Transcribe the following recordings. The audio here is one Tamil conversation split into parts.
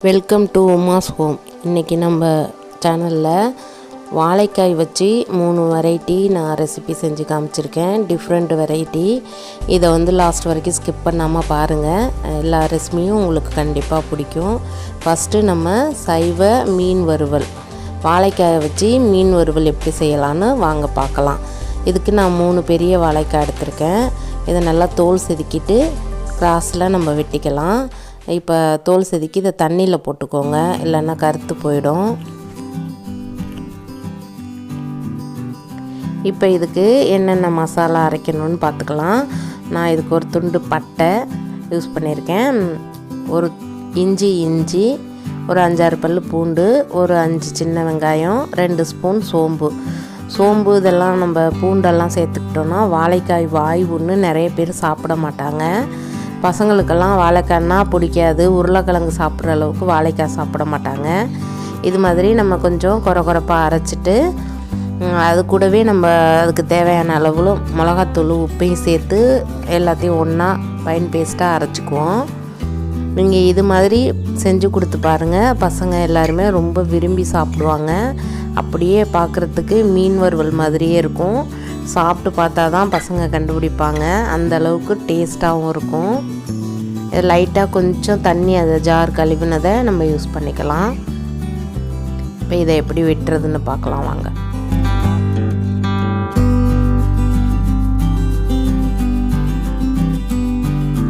Welcome to Uma's home. இன்றைக்கி நம்ம சேனலில் வாழைக்காய் வச்சு 3 வெரைட்டி நான் ரெசிபி செஞ்சு காமிச்சிருக்கேன். Different variety. இதை லாஸ்ட் வரைக்கும் ஸ்கிப் பண்ணாமல் பாருங்கள். எல்லா ரெசிபியும் உங்களுக்கு கண்டிப்பாக பிடிக்கும். ஃபஸ்ட்டு நம்ம சைவ மீன் வறுவல், வாழைக்காயை வச்சு மீன் வறுவல் எப்படி செய்யலான்னு வாங்க பார்க்கலாம். இதுக்கு நான் 3 பெரிய வாழைக்காய் எடுத்திருக்கேன். இதை நல்லா தோல் செதுக்கிட்டு கிராஸில் நம்ம வெட்டிக்கலாம். இப்போ தோல் செதுக்கி இதை தண்ணியில் போட்டுக்கோங்க, இல்லைன்னா கருத்து போயிடும். இப்போ இதுக்கு என்னென்ன மசாலா அரைக்கணும்னு பார்த்துக்கலாம். நான் இதுக்கு ஒரு துண்டு பட்டை யூஸ் பண்ணியிருக்கேன், ஒரு இஞ்சி, ஒரு 5-6 பல் பூண்டு, ஒரு 5 சின்ன வெங்காயம், 2 ஸ்பூன் சோம்பு இதெல்லாம் நம்ம பூண்டெல்லாம் சேர்த்துக்கிட்டோன்னா வாழைக்காய் வாய்வுன்னு நிறைய பேர் சாப்பிட மாட்டாங்க. பசங்களுக்கெல்லாம் வாழைக்காய்னா பிடிக்காது, உருளைக்கிழங்கு சாப்பிட்ற அளவுக்கு வாழைக்காய் சாப்பிட மாட்டாங்க. இது மாதிரி நம்ம கொஞ்சம் கொரப்பாக அரைச்சிட்டு அது கூடவே நம்ம அதுக்கு தேவையான அளவில் மிளகாத்தூள் உப்பையும் சேர்த்து எல்லாத்தையும் ஒன்றா ஃபைன் பேஸ்ட்டாக அரைச்சிக்குவோம். நீங்கள் இது மாதிரி செஞ்சு கொடுத்து பாருங்கள், பசங்க எல்லாருமே ரொம்ப விரும்பி சாப்பிடுவாங்க. அப்படியே பார்க்குறதுக்கு மீன் வறுவல் மாதிரியே இருக்கும். சாப்பிட்டு பார்த்தா தான் பசங்க கண்டுபிடிப்பாங்க, அந்த அளவுக்கு டேஸ்ட்டாகவும் இருக்கும். லைட்டாக கொஞ்சம் தண்ணி, அதை ஜார் கழுவினதை நம்ம யூஸ் பண்ணிக்கலாம். இப்போ இதை எப்படி வெட்டுறதுன்னு பார்க்கலாம் வாங்க.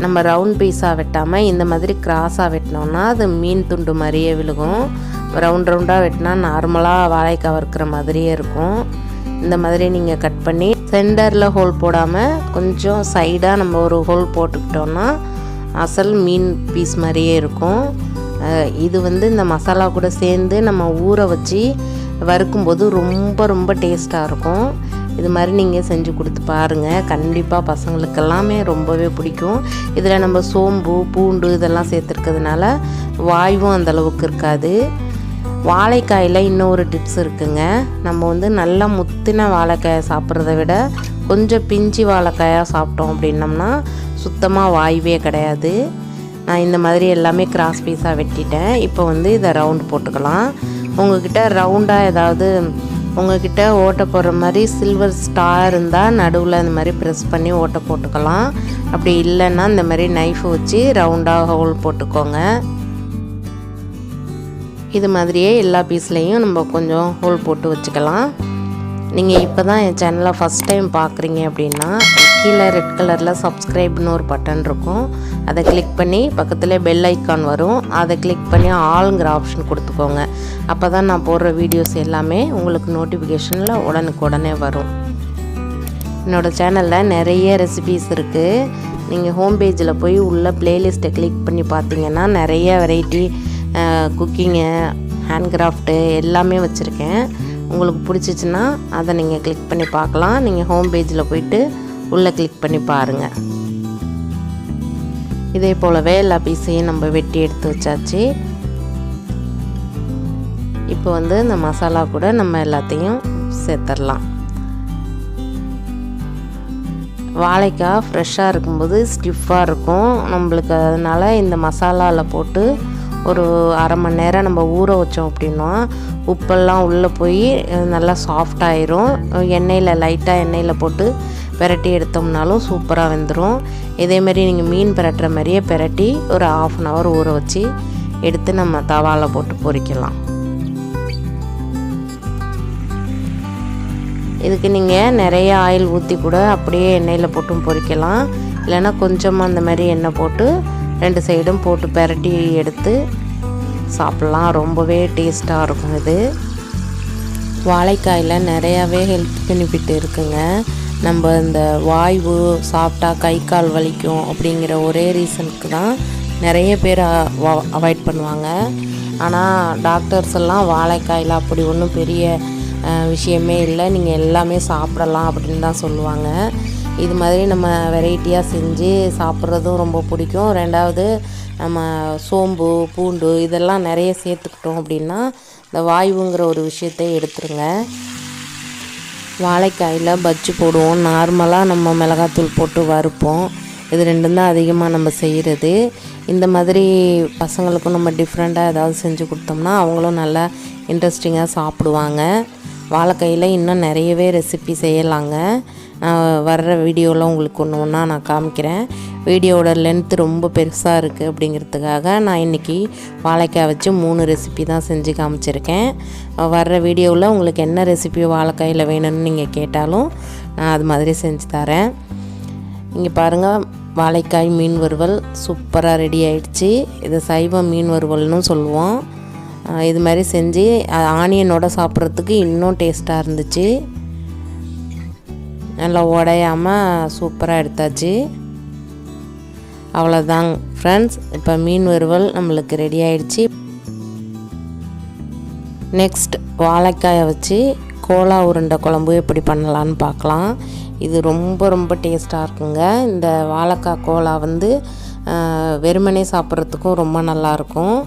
நம்ம ரவுண்ட் பீஸாக வெட்டாமல் இந்த மாதிரி கிராஸாக வெட்டினோன்னா அது மீன் துண்டு மாதிரியே விழுகும். ரவுண்டாக வெட்டினா நார்மலாக வாழைக்காய் வறுக்கிற மாதிரியே இருக்கும். இந்த மாதிரி நீங்கள் கட் பண்ணி சென்டரில் ஹோல் போடாமல் கொஞ்சம் சைடாக நம்ம ஒரு ஹோல் போட்டுக்கிட்டோன்னா அசல் மீன் பீஸ் மாதிரியே இருக்கும். இது இந்த மசாலா கூட சேர்ந்து நம்ம ஊற வச்சு வறுக்கும்போது ரொம்ப டேஸ்ட்டாக இருக்கும். இது மாதிரி நீங்கள் செஞ்சு கொடுத்து பாருங்கள், கண்டிப்பாக பசங்களுக்கு எல்லாமே ரொம்பவே பிடிக்கும். இதில் நம்ம சோம்பு பூண்டு இதெல்லாம் சேர்த்துருக்கிறதுனால வாய்வும் அந்தளவுக்கு இருக்காது. வாழைக்காயில் இன்னும் ஒரு டிப்ஸ் இருக்குங்க. நம்ம நல்லா முத்தின வாழைக்காயை சாப்பிட்றத விட கொஞ்சம் பிஞ்சு வாழைக்காயாக சாப்பிட்டோம் அப்படின்னம்னா சுத்தமாக வாய்வே கிடையாது. நான் இந்த மாதிரி எல்லாமே கிராஸ் பீஸாக வெட்டிட்டேன். இப்போ இதை ரவுண்ட் போட்டுக்கலாம். உங்கள்கிட்ட ரவுண்டாக ஏதாவது உங்கள்கிட்ட ஓட்டை போடுற மாதிரி சில்வர் ஸ்டார் இருந்தால் நடுவில் இந்த மாதிரி ப்ரெஸ் பண்ணி ஓட்டை போட்டுக்கலாம். அப்படி இல்லைன்னா இந்த மாதிரி நைஃப் வச்சு ரவுண்டாக ஹோல் போட்டுக்கோங்க. இது மாதிரியே எல்லா பீஸ்லேயும் நம்ம கொஞ்சம் ஹோல் போட்டு வச்சுக்கலாம். நீங்கள் இப்போ தான் என் சேனலை ஃபஸ்ட் டைம் பார்க்குறீங்க அப்படின்னா கீழே ரெட் கலரில் சப்ஸ்கிரைப்னு ஒரு பட்டன் இருக்கும், அதை கிளிக் பண்ணி பக்கத்தில் பெல் ஐக்கான் வரும், அதை கிளிக் பண்ணி ஆளுங்கிற ஆப்ஷன் கொடுத்துக்கோங்க. அப்போ தான் நான் போடுற வீடியோஸ் எல்லாமே உங்களுக்கு நோட்டிஃபிகேஷனில் உடனுக்குடனே வரும். என்னோடய சேனலில் நிறைய ரெசிபீஸ் இருக்குது. நீங்கள் ஹோம் பேஜில் போய் உள்ள ப்ளேலிஸ்ட்டை கிளிக் பண்ணி பார்த்தீங்கன்னா நிறைய வெரைட்டி குக்கிங்கு, ஹேண்ட்கிராஃப்ட்டு எல்லாமே வச்சுருக்கேன். உங்களுக்கு பிடிச்சிச்சின்னா அதை நீங்கள் கிளிக் பண்ணி பார்க்கலாம். நீங்கள் ஹோம் பேஜில் போயிட்டு உள்ளே கிளிக் பண்ணி பாருங்கள். இதே போலவே எல்லா பீஸையும் நம்ம வெட்டி எடுத்து வச்சாச்சு. இப்போ இந்த மசாலா கூட நம்ம எல்லாத்தையும் சேர்த்துடலாம். வாழைக்காய் ஃப்ரெஷ்ஷாக இருக்கும்போது ஸ்டிஃபாக இருக்கும் நம்மளுக்கு, அதனால் இந்த மசாலாவில் போட்டு ஒரு அரை மணி நேரம் நம்ம ஊற வச்சோம் அப்படின்னா உப்பெல்லாம் உள்ளே போய் நல்லா சாஃப்டாயிரும். லைட்டாக எண்ணெயில் போட்டு பிரட்டி எடுத்தோம்னாலும் சூப்பராக வெந்துடும். இதேமாரி நீங்கள் மீன் பிரட்டுற மாதிரியே பிரட்டி ஒரு 1/2 hour ஊற வச்சு எடுத்து நம்ம தவாவில் போட்டு பொரிக்கலாம். இதுக்கு நீங்கள் நிறைய ஆயில் ஊற்றி கூட அப்படியே எண்ணெயில் போட்டும் பொரிக்கலாம். இல்லைன்னா கொஞ்சமாக அந்த மாதிரி எண்ணெய் போட்டு 2 சைடும் போட்டு பிரட்டி எடுத்து சாப்பிட்லாம். ரொம்பவே டேஸ்ட்டாக இருக்கும். இது வாழைக்காயில் நிறையாவே ஹெல்த் பெனிஃபிட் இருக்குங்க. நம்ம இந்த வாய்வு சாப்பிட்டா கை கால் வலிக்கும் அப்படிங்கிற ஒரே ரீசனுக்கு தான் நிறைய பேர் அவாய்ட் பண்ணுவாங்க. ஆனால் டாக்டர்ஸ் எல்லாம் வாழைக்காயில் அப்படி ஒன்றும் பெரிய விஷயமே இல்லை, நீங்கள் எல்லாமே சாப்பிடலாம் அப்படின்னு தான் சொல்லுவாங்க. இது மாதிரி நம்ம வெரைட்டியாக செஞ்சு சாப்பிட்றதும் ரொம்ப பிடிக்கும். 2வது நம்ம சோம்பு பூண்டு இதெல்லாம் நிறைய சேர்த்துக்கிட்டோம் அப்படின்னா இந்த வாய்வுங்கிற ஒரு விஷயத்தை எடுத்துருங்க. வாழைக்காயில் பஜ்ஜி போடுவோம், நார்மலாக நம்ம மிளகாத்தூள் போட்டு வறுப்போம். இது ரெண்டும் தான் அதிகமாக நம்ம செய்கிறது. இந்த மாதிரி பசங்களுக்கும் நம்ம டிஃப்ரெண்ட்டாக ஏதாவது செஞ்சு கொடுத்தோம்னா அவங்களும் நல்லா இன்ட்ரெஸ்டிங்காக சாப்பிடுவாங்க. வாழைக்காயில் இன்னும் நிறையவே ரெசிபி செய்யலாங்க. நான் வர்ற வீடியோவில் உங்களுக்கு ஒன்று ஒன்றா நான் காமிக்கிறேன். வீடியோவோட லென்த்து ரொம்ப பெருசாக இருக்குது அப்படிங்கிறதுக்காக நான் இன்றைக்கி வாழைக்காய் வச்சு 3 ரெசிபி தான் செஞ்சு காமிச்சிருக்கேன். வர்ற வீடியோவில் உங்களுக்கு என்ன ரெசிபி வாழைக்காயில் வேணும்னு நீங்கள் கேட்டாலும் நான் அது மாதிரி செஞ்சு தரேன். இங்கே பாருங்கள், வாழைக்காய் மீன் வறுவல் சூப்பராக ரெடி ஆயிடுச்சு. இது சைவ மீன் வறுவல்னு சொல்லுவோம். இது மாதிரி செஞ்சு ஆனியனோட சாப்பிட்றதுக்கு இன்னும் டேஸ்ட்டாக இருந்துச்சு. நல்லா உடையாமல் சூப்பராக எடுத்தாச்சு. அவ்வளோதாங்க ஃப்ரெண்ட்ஸ், இப்போ மீன் வறுவல் நம்மளுக்கு ரெடி ஆயிடுச்சு. நெக்ஸ்ட் வாழைக்காயை வச்சு கோலா உருண்டை குழம்பு எப்படி பண்ணலான்னு பார்க்கலாம். இது ரொம்ப ரொம்ப டேஸ்ட்டாக இருக்குங்க. இந்த வாழைக்காய் கோலா வந்து வெறுமனே சாப்பிட்றதுக்கும் ரொம்ப நல்லாயிருக்கும்.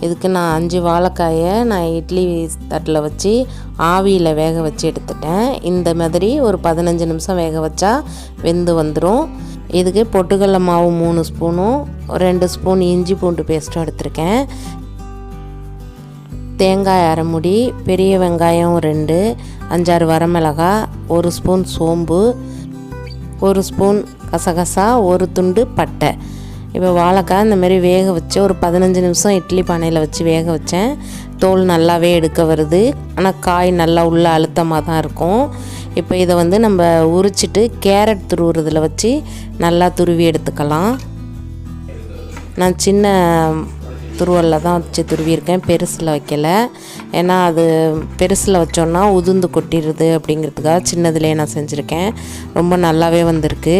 இதுக்கு நான் 5 வாழைக்காயை நான் இட்லி தட்டில் வச்சு ஆவியில் வேக வச்சு எடுத்துட்டேன். இந்த மாதிரி ஒரு 15 நிமிஷம் வேக வச்சா வெந்து வந்துடும். இதுக்கு பொட்டுக்கடலை மாவு 3 ஸ்பூனும் 2 ஸ்பூன் இஞ்சி பூண்டு பேஸ்ட்டும் எடுத்திருக்கேன். தேங்காய் அரை மூடி, பெரிய வெங்காயம் 2, 5-6 வரமிளகாய், 1 ஸ்பூன் சோம்பு, 1 ஸ்பூன் கசகசா, 1 துண்டு பட்டை. இப்போ வாழைக்காய் இந்தமாரி வேக வச்சு ஒரு 15 நிமிஷம் இட்லி பானையில் வச்சு வேக வச்சேன். தோல் நல்லாவே எடுக்க வருது. ஆனால் காய் நல்லா உள்ள அழுத்தமாக தான் இருக்கும். இப்போ இதை வந்து நம்ம உரிச்சிட்டு கேரட் துருவுறதுல வச்சு நல்லா துருவி எடுத்துக்கலாம். நான் சின்ன துருவலில் தான் வச்சு துருவியிருக்கேன், பெருசில் வைக்கல. ஏன்னா அது பெருசில் வச்சோன்னா உதுந்து கொட்டிடுது அப்படிங்கிறதுக்காக சின்னதுலேயே நான் செஞ்சுருக்கேன். ரொம்ப நல்லாவே வந்திருக்கு.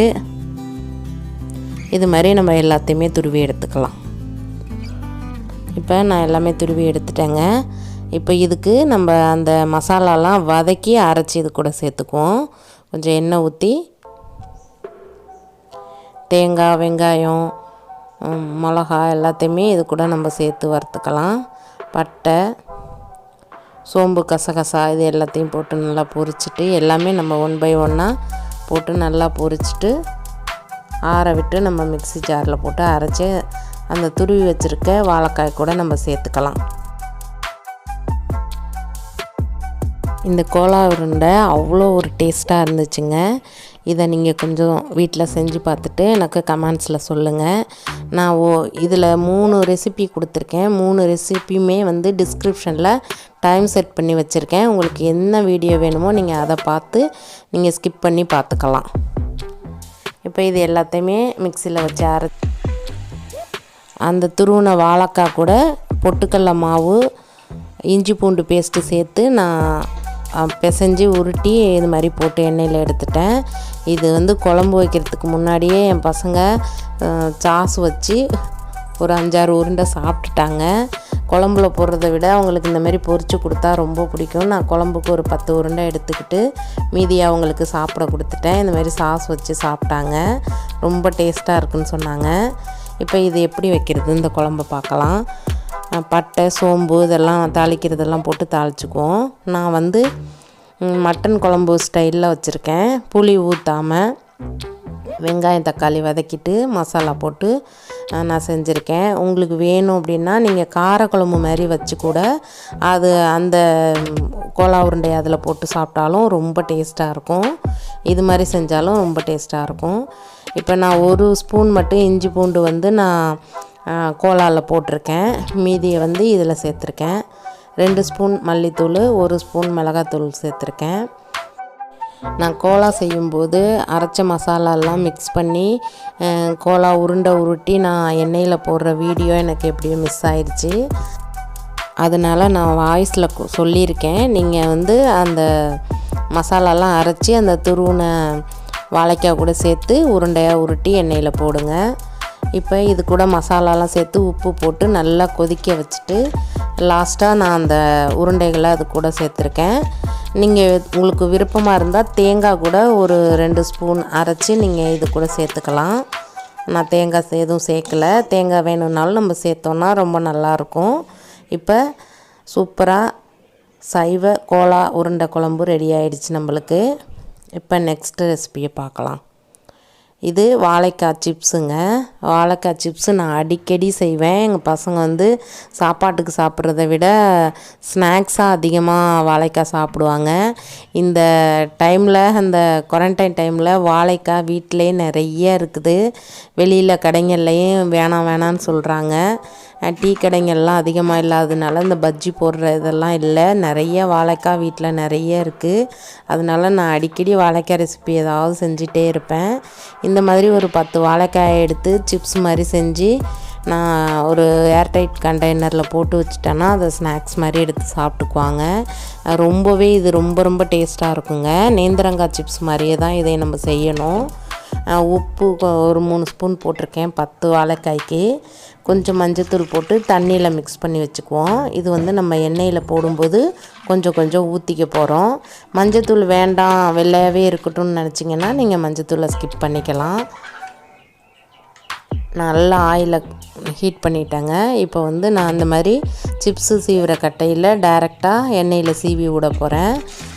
இது மாதிரி நம்ம எல்லாத்தையுமே துருவி எடுத்துக்கலாம். இப்போ நான் எல்லாமே துருவி எடுத்துட்டேங்க. இப்போ இதுக்கு நம்ம அந்த மசாலாலாம் வதக்கி அரைச்சி இது கூட சேர்த்துக்குவோம். கொஞ்சம் எண்ணெய் ஊற்றி தேங்காய், வெங்காயம், மிளகா எல்லாத்தையுமே இது கூட நம்ம சேர்த்து வறுத்துக்கலாம். பட்டை, சோம்பு, கசகசா இது எல்லாத்தையும் போட்டு நல்லா பொரிச்சிட்டு எல்லாமே நம்ம 1 by 1 போட்டு நல்லா பொரிச்சிட்டு ஆற விட்டு நம்ம மிக்ஸி ஜாரில் போட்டு அரைச்சி அந்த துருவி வச்சுருக்க வாழைக்காய் கூட நம்ம சேர்த்துக்கலாம். இந்த கோலா உருண்டை அவ்வளோ ஒரு டேஸ்ட்டாக இருந்துச்சுங்க. இதை நீங்கள் கொஞ்சம் வீட்டில் செஞ்சு பார்த்துட்டு எனக்கு கமெண்ட்ஸில் சொல்லுங்கள். நான் இதில் 3 ரெசிபி கொடுத்துருக்கேன். 3 ரெசிபியுமே வந்து டிஸ்கிரிப்ஷனில் டைம் செட் பண்ணி வச்சுருக்கேன். உங்களுக்கு என்ன வீடியோ வேணுமோ நீங்கள் அதை பார்த்து நீங்கள் ஸ்கிப் பண்ணி பார்த்துக்கலாம். இப்போ இது எல்லாத்தையுமே மிக்சியில் வச்சு அந்த துருவின வாழைக்காய் கூட பொட்டுக்கடலை மாவு, இஞ்சி பூண்டு பேஸ்ட்டு சேர்த்து நான் பிசைஞ்சு உருட்டி இது மாதிரி போட்டு எண்ணெயில் எடுத்துட்டேன். இது வந்து குழம்பு வைக்கிறதுக்கு முன்னாடியே என் பசங்க சாஸ் வச்சு ஒரு 5-6 உருண்டை சாப்பிட்டுட்டாங்க. குழம்புல போடுறத விட அவங்களுக்கு இந்தமாரி பொரித்து கொடுத்தா ரொம்ப பிடிக்கும். நான் குழம்புக்கு ஒரு 10 உருண்டை எடுத்துக்கிட்டு மீதியை அவங்களுக்கு சாப்பிட கொடுத்துட்டேன். இந்தமாரி சாஸ் வச்சு சாப்பிட்டாங்க. ரொம்ப டேஸ்ட்டாக இருக்குன்னு சொன்னாங்க. இப்போ இது எப்படி வைக்கிறது இந்த குழம்பை பார்க்கலாம். பட்டை, சோம்பு இதெல்லாம் தாளிக்கிறதெல்லாம் போட்டு தாளிச்சுக்குவோம். நான் வந்து மட்டன் குழம்பு ஸ்டைலில் வச்சுருக்கேன். புளி ஊற்றாமல் வெங்காயம் தக்காளி வதக்கிட்டு மசாலா போட்டு நான் செஞ்சுருக்கேன். உங்களுக்கு வேணும் அப்படின்னா நீங்கள் காரக்குழம்பு மாதிரி வச்சு கூட அது அந்த கோலா உருண்டையை அதில் போட்டு சாப்பிட்டாலும் ரொம்ப டேஸ்ட்டாக இருக்கும். இது மாதிரி செஞ்சாலும் ரொம்ப டேஸ்ட்டாக இருக்கும். இப்போ நான் 1 ஸ்பூன் மட்டும் இஞ்சி பூண்டு வந்து நான் கோலாவில் போட்டிருக்கேன். மீதியை வந்து இதில் சேர்த்துருக்கேன். 2 ஸ்பூன் மல்லித்தூள், 1 ஸ்பூன் மிளகாத்தூள் சேர்த்துருக்கேன். நான் கோலா செய்யும்போது அரைச்ச மசாலாலாம் மிக்ஸ் பண்ணி கோலா உருண்டை உருட்டி நான் எண்ணெயில் போடுற வீடியோ எனக்கு எப்படியோ மிஸ் ஆயிடுச்சு. அதனால் நான் வாய்ஸில் சொல்லியிருக்கேன். நீங்கள் வந்து அந்த மசாலாலாம் அரைச்சி அந்த துருவின வாழைக்காய் கூட சேர்த்து உருண்டையாக உருட்டி எண்ணெயில் போடுங்க. இப்போ இது கூட மசாலாலாம் சேர்த்து உப்பு போட்டு நல்லா கொதிக்க வச்சுட்டு லாஸ்ட்டாக நான் அந்த உருண்டைகளை அது கூட சேர்த்துருக்கேன். நீங்கள் உங்களுக்கு விருப்பமாக இருந்தால் தேங்காய் கூட ஒரு 2 ஸ்பூன் அரைச்சி நீங்கள் இது கூட சேர்த்துக்கலாம். நான் தேங்காய் எதுவும் சேர்க்கலை. தேங்காய் வேணும்னாலும் நம்ம சேர்த்தோன்னா ரொம்ப நல்லாயிருக்கும். இப்போ சூப்பராக சைவ கோலா உருண்டை குழம்பு ரெடி ஆகிடுச்சு நம்மளுக்கு. இப்போ நெக்ஸ்ட்டு ரெசிபியை பார்க்கலாம். இது வாழைக்காய் சிப்ஸுங்க. வாழைக்காய் சிப்ஸு நான் அடிக்கடி செய்வேன். எங்கள் பசங்க வந்து சாப்பாட்டுக்கு சாப்பிட்றத விட ஸ்நாக்ஸாக அதிகமாக வாழைக்காய் சாப்பிடுவாங்க. இந்த டைமில் அந்த குவாரண்டைன் டைமில் வாழைக்காய் வீட்டிலே நிறைய இருக்குது. வெளியில் கடைங்கள்லையும் வேணான்னு சொல்கிறாங்க. டீ கடைங்கள்லாம் அதிகமாக இல்லாததுனால இந்த பஜ்ஜி போடுற இதெல்லாம் இல்லை. நிறைய வாழைக்காய் வீட்டில் நிறைய இருக்குது. அதனால நான் அடிக்கடி வாழைக்காய் ரெசிபி ஏதாவது செஞ்சிட்டே இருப்பேன். இந்த மாதிரி ஒரு 10 வாழைக்காயை எடுத்து சிப்ஸ் மாதிரி செஞ்சு நான் ஒரு ஏர்டைட் கண்டெய்னரில் போட்டு வச்சுட்டேன்னா அதை ஸ்நாக்ஸ் மாதிரி எடுத்து சாப்பிட்டுக்குவாங்க. ரொம்பவே இது ரொம்ப டேஸ்ட்டாக இருக்குங்க. நேந்திரங்காய் சிப்ஸ் மாதிரியே தான் இதை நம்ம செய்யணும். உப்பு ஒரு 3 ஸ்பூன் போட்டிருக்கேன் 10 வாழைக்காய்க்கு. கொஞ்சம் மஞ்சத்தூள் போட்டு தண்ணியில் மிக்ஸ் பண்ணி வச்சுக்குவோம். இது வந்து நம்ம எண்ணெயில் போடும்போது கொஞ்சம் ஊற்றிக்க போகிறோம். மஞ்சத்தூள் வேண்டாம் வெள்ளையாகவே இருக்கட்டும்னு நினச்சிங்கன்னா நீங்கள் மஞ்சத்தூளை ஸ்கிப் பண்ணிக்கலாம். நல்லா ஆயிலை ஹீட் பண்ணிட்டேங்க. இப்போ வந்து நான் அந்த மாதிரி சிப்ஸு சீவிர கட்டையில் டைரெக்டாக எண்ணெயில் சீவி விட போகிறேன்.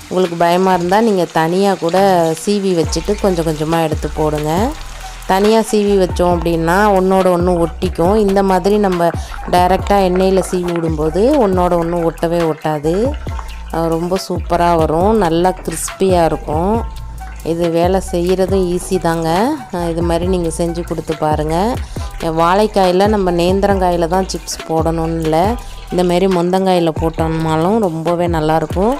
உங்களுக்கு பயமாக இருந்தால் நீங்கள் தனியாக கூட சீவி வச்சுட்டு கொஞ்சமாக எடுத்து போடுங்க. தனியாக சீவி வச்சோம் அப்படின்னா ஒன்றோட ஒன்று ஒட்டிக்கும். இந்த மாதிரி நம்ம டைரெக்டாக எண்ணெயில் சீவி விடும்போது ஒன்றோட ஒன்று ஒட்டவே ஒட்டாது. ரொம்ப சூப்பராக வரும். நல்லா கிறிஸ்பியாக இருக்கும். இது வேலை செய்கிறதும் ஈஸி தாங்க. இது மாதிரி நீங்கள் செஞ்சு கொடுத்து பாருங்கள். வாழைக்காயில் நம்ம நேந்திரங்காயில் தான் சிப்ஸ் போடணும்னு இல்லை, இந்தமாரி மொந்தங்காயில் போட்டோம்னாலும் ரொம்பவே நல்லாயிருக்கும்.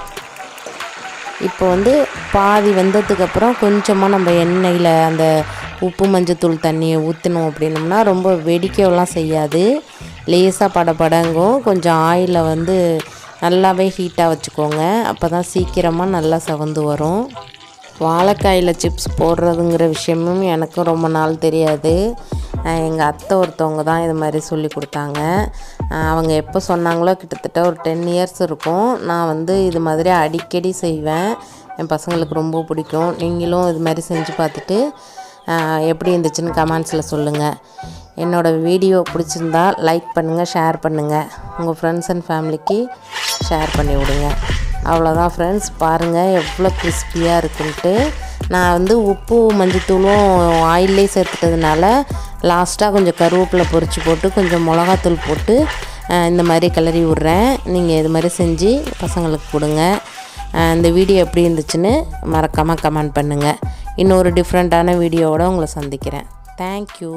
இப்போ வந்து பாதி வெந்ததுக்கப்புறம் கொஞ்சமாக நம்ம எண்ணெயில் அந்த உப்பு மஞ்சத்தூள் தண்ணியை ஊற்றினோம் அப்படின்னோம்னா ரொம்ப வெடிக்கலாம் செய்யாது. லேசாக படபடங்கும். கொஞ்சம் ஆயிலை வந்து நல்லாவே ஹீட்டாக வச்சுக்கோங்க. அப்போ தான் சீக்கிரமாக நல்லா செவந்து வரும். வாழைக்காயில் சிப்ஸ் போடுறதுங்கிற விஷயமும் எனக்கும் ரொம்ப நாள் தெரியாது. எங்கள் அத்தை ஒருத்தவங்க தான் இது மாதிரி சொல்லி கொடுத்தாங்க. அவங்க எப்போ சொன்னாங்களோ கிட்டத்தட்ட ஒரு 10 இயர்ஸ் இருக்கும். நான் வந்து இது மாதிரி அடிக்கடி செய்வேன். என் பசங்களுக்கு ரொம்ப பிடிக்கும். நீங்களும் இது மாதிரி செஞ்சு பார்த்துட்டு எப்படி இருந்துச்சுன்னு கமெண்ட்ஸில் சொல்லுங்கள். என்னோடய வீடியோ பிடிச்சிருந்தா லைக் பண்ணுங்கள், ஷேர் பண்ணுங்கள். உங்கள் ஃப்ரெண்ட்ஸ் அண்ட் ஃபேமிலிக்கு ஷேர் பண்ணி விடுங்க. அவ்வளோதான் ஃப்ரெண்ட்ஸ், பாருங்கள் எவ்வளோ கிறிஸ்பியாக இருக்குன்ட்டு. நான் வந்து உப்பு மஞ்சத்தூளும் ஆயிலே சேர்த்துட்டதுனால லாஸ்ட்டாக கொஞ்சம் கருவேப்பிலை பொரிச்சு போட்டு கொஞ்சம் மிளகாத்தூள் போட்டு இந்த மாதிரி கிளறி விட்றேன். நீங்கள் இது மாதிரி செஞ்சு பசங்களுக்கு கொடுங்க. இந்த வீடியோ எப்படி இருந்துச்சுன்னு மறக்காமல் கமெண்ட் பண்ணுங்கள். இன்னொரு டிஃப்ரெண்ட்டான வீடியோவோடு உங்களை சந்திக்கிறேன். தேங்க்யூ.